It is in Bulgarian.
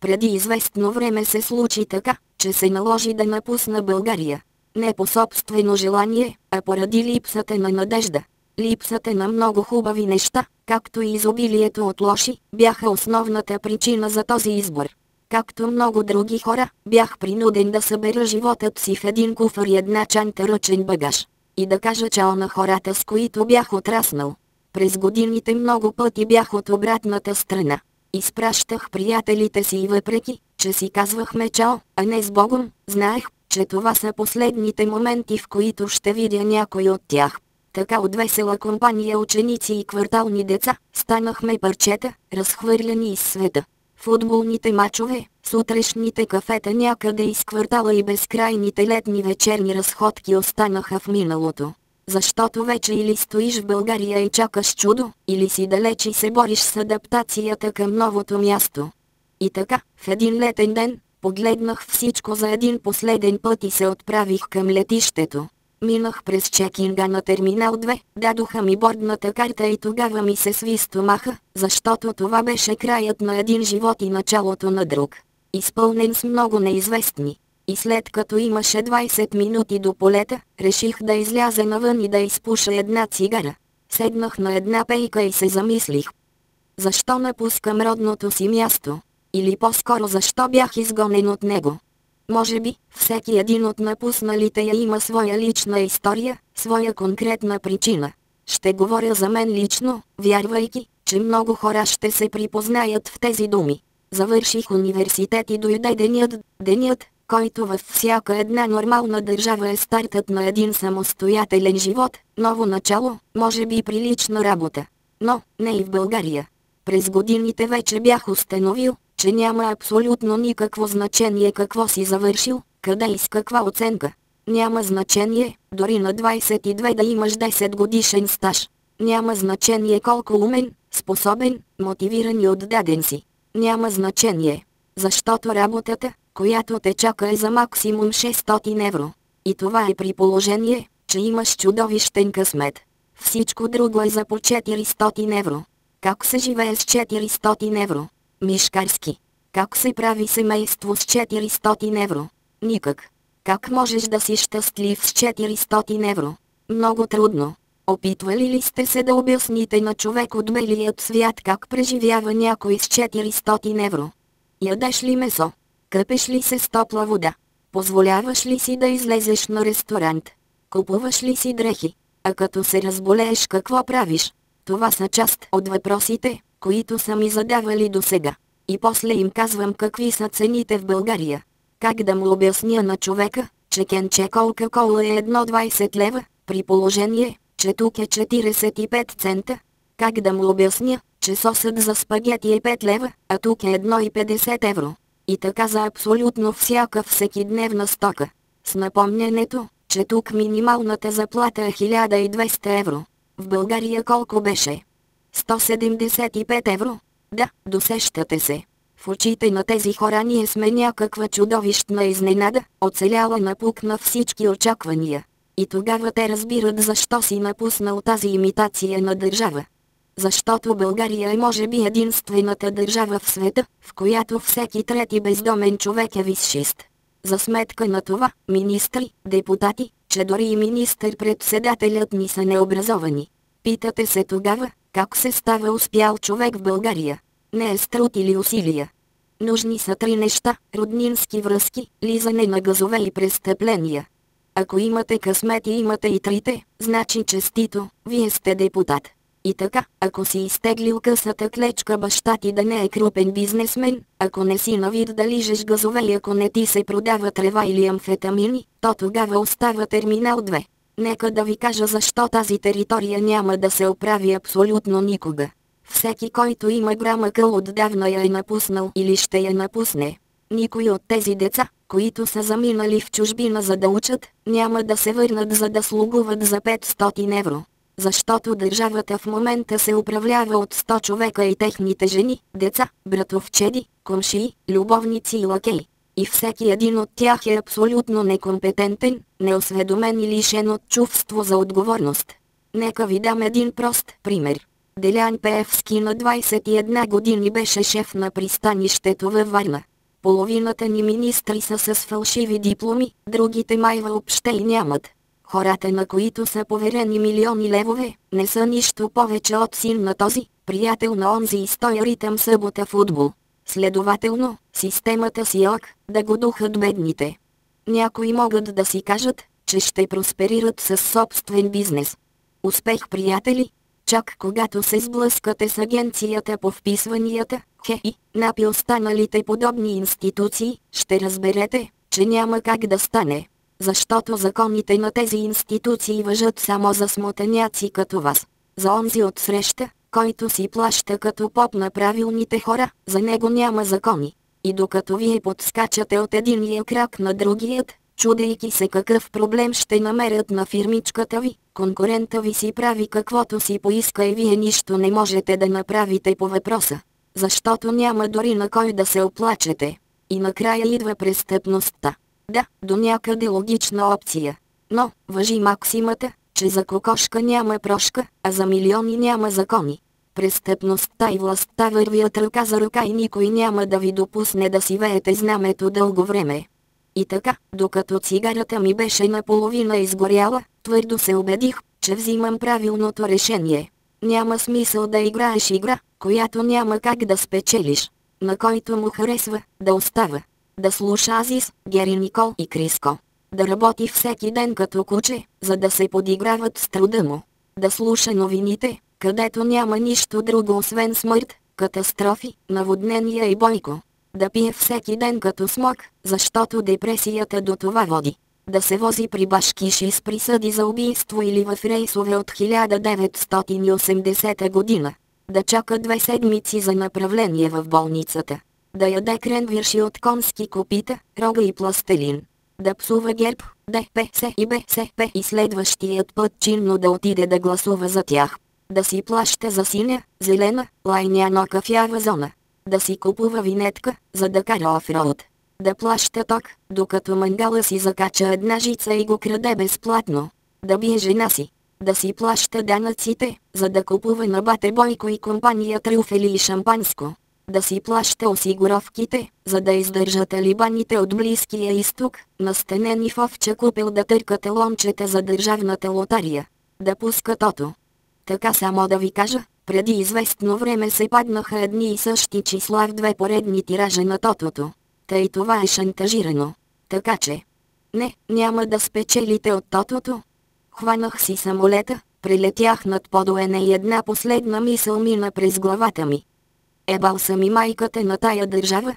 Преди известно време се случи така, че се наложи да напусна България. Не по собствено желание, а поради липсата на надежда. Липсата на много хубави неща, както и изобилието от лоши, бяха основната причина за този избор. Както много други хора, бях принуден да събера животът си в един куфар и една чанта ръчен багаж. И да кажа чао на хората, с които бях отраснал. През годините много пъти бях от обратната страна. Изпращах приятелите си и въпреки, че си казвахме чао, а не с Богом, знаех, че това са последните моменти, в които ще видя някой от тях. Така от весела компания ученици и квартални деца, станахме парчета, разхвърляни из света. Футболните мачове, сутрешните кафета някъде из квартала и безкрайните летни вечерни разходки останаха в миналото. Защото вече или стоиш в България и чакаш чудо, или си далеч и се бориш с адаптацията към новото място. И така, в един летен ден, погледнах всичко за един последен път и се отправих към летището. Минах през чекинга на терминал 2, дадоха ми бордната карта и тогава ми се сви стомаха, защото това беше краят на един живот и началото на друг. Изпълнен с много неизвестни. И след като имаше 20 минути до полета, реших да изляза навън и да изпуша една цигара. Седнах на една пейка и се замислих. Защо напускам родното си място? Или по-скоро защо бях изгонен от него? Може би, всеки един от напусналите я има своя лична история, своя конкретна причина. Ще говоря за мен лично, вярвайки, че много хора ще се припознаят в тези думи. Завърших университет и дойде денят, който във всяка една нормална държава е стартът на един самостоятелен живот, ново начало, може би прилична работа. Но, не и в България. През годините вече бях установил, че няма абсолютно никакво значение какво си завършил, къде и с каква оценка. Няма значение, дори на 22 да имаш 10 годишен стаж. Няма значение колко умен, способен, мотивиран и отдаден си. Няма значение. Защото работата, която те чака е за максимум 600 евро. И това е при положение, че имаш чудовищен късмет. Всичко друго е за по 400 евро. Как се живее с 400 евро? Мишкарски. Как се прави семейство с 400 евро? Никак. Как можеш да си щастлив с 400 евро? Много трудно. Опитвали ли сте се да обясните на човек от белият свят как преживява някой с 400 евро? Ядеш ли месо? Къпеш ли се с топла вода? Позволяваш ли си да излезеш на ресторант? Купуваш ли си дрехи? А като се разболееш, какво правиш? Това са част от въпросите, които са ми задавали досега. И после им казвам какви са цените в България. Как да му обясня на човека, че кенче Кока-Кола е 1,20 лева, при положение, че тук е 45 цента? Как да му обясня, че сосът за спагети е 5 лева, а тук е 1,50 евро? И така за абсолютно всяка всекидневна стока. С напомнянето, че тук минималната заплата е 1200 евро. В България колко беше? 175 евро? Да, досещате се. В очите на тези хора ние сме някаква чудовищна изненада, оцеляла напук на всички очаквания. И тогава те разбират защо си напуснал тази имитация на държава. Защото България е може би единствената държава в света, в която всеки трети бездомен човек е висшист. За сметка на това, министри, депутати, че дори и министър-председателят ни са необразовани. Питате се тогава, как се става успял човек в България? Не е с труд или усилия. Нужни са 3 неща: роднински връзки, лизане на газове и престъпления. Ако имате късмет и имате и трите, значи честито, вие сте депутат. И така, ако си изтеглил късата клечка баща ти да не е крупен бизнесмен, ако не си на вид да лижеш газове и ако не ти се продава трева или амфетамини, то тогава остава терминал 2. Нека да ви кажа защо тази територия няма да се оправи абсолютно никога. Всеки, който има грама къл, отдавна я е напуснал или ще я напусне. Никой от тези деца, които са заминали в чужбина за да учат, няма да се върнат за да слугуват за 500 евро. Защото държавата в момента се управлява от 100 човека и техните жени, деца, братовчеди, комшии, любовници и лакеи. И всеки един от тях е абсолютно некомпетентен, неосведомен и лишен от чувство за отговорност. Нека ви дам един прост пример. Делян Пеевски на 21 години беше шеф на пристанището във Варна. Половината ни министри са с фалшиви дипломи, другите май въобще и нямат. Хората, на които са поверени милиони левове, не са нищо повече от син на този, приятел на онзи и стоя ритъм събота футбол. Следователно, системата си ок, да го духат бедните. Някои могат да си кажат, че ще просперират със собствен бизнес. Успех, приятели! Чак когато се сблъскате с агенцията по вписванията, и напи останалите подобни институции, ще разберете, че няма как да стане. Защото законите на тези институции важат само за смотаняци като вас. За онзи отсреща, който си плаща като поп на правилните хора, за него няма закони. И докато вие подскачате от единия крак на другият, чудейки се какъв проблем ще намерят на фирмичката ви, конкурента ви си прави каквото си поиска и вие нищо не можете да направите по въпроса. Защото няма дори на кой да се оплачете. И накрая идва престъпността. Да, до някъде логична опция. Но, важи максимата, че за кокошка няма прошка, а за милиони няма закони. Престъпността и властта вървят ръка за ръка и никой няма да ви допусне да си веете знамето дълго време. И така, докато цигарата ми беше наполовина изгоряла, твърдо се убедих, че взимам правилното решение. Няма смисъл да играеш игра, която няма как да спечелиш. На който му харесва, да остава. Да слуша Азис, Гери Никол и Криско. Да работи всеки ден като куче, за да се подиграват с труда му. Да слуша новините, където няма нищо друго освен смърт, катастрофи, наводнения и бойко. Да пие всеки ден като смок, защото депресията до това води. Да се вози при башкиши с присъди за убийство или в рейсове от 1980 година. Да чака 2 седмици за направление в болницата. Да яде кренвирши от конски копита, рога и пластелин. Да псува ГЕРБ, ДПС и БСП и следващият път чинно да отиде да гласува за тях. Да си плаща за синя, зелена, лайняна кафява зона. Да си купува винетка, за да кара офроуд. Да плаща ток, докато мангала си закача една жица и го краде безплатно. Да бие жена си. Да си плаща данъците, за да купува на бате Бойко и компания трюфели и шампанско. Да си плаща осигуровките, за да издържа талибаните от Близкия изток, настанени в овча купел да търкат лончета за държавната лотария. Да пуска тото. Така само да ви кажа, преди известно време се паднаха едни и същи числа в 2 поредни тиража на тотото. Тъй това е шантажирано. Така че... Не, няма да спечелите от тотото. Хванах си самолета, прелетях над Подуене и една последна мисъл мина през главата ми. Ебал съм и майката на тая държава.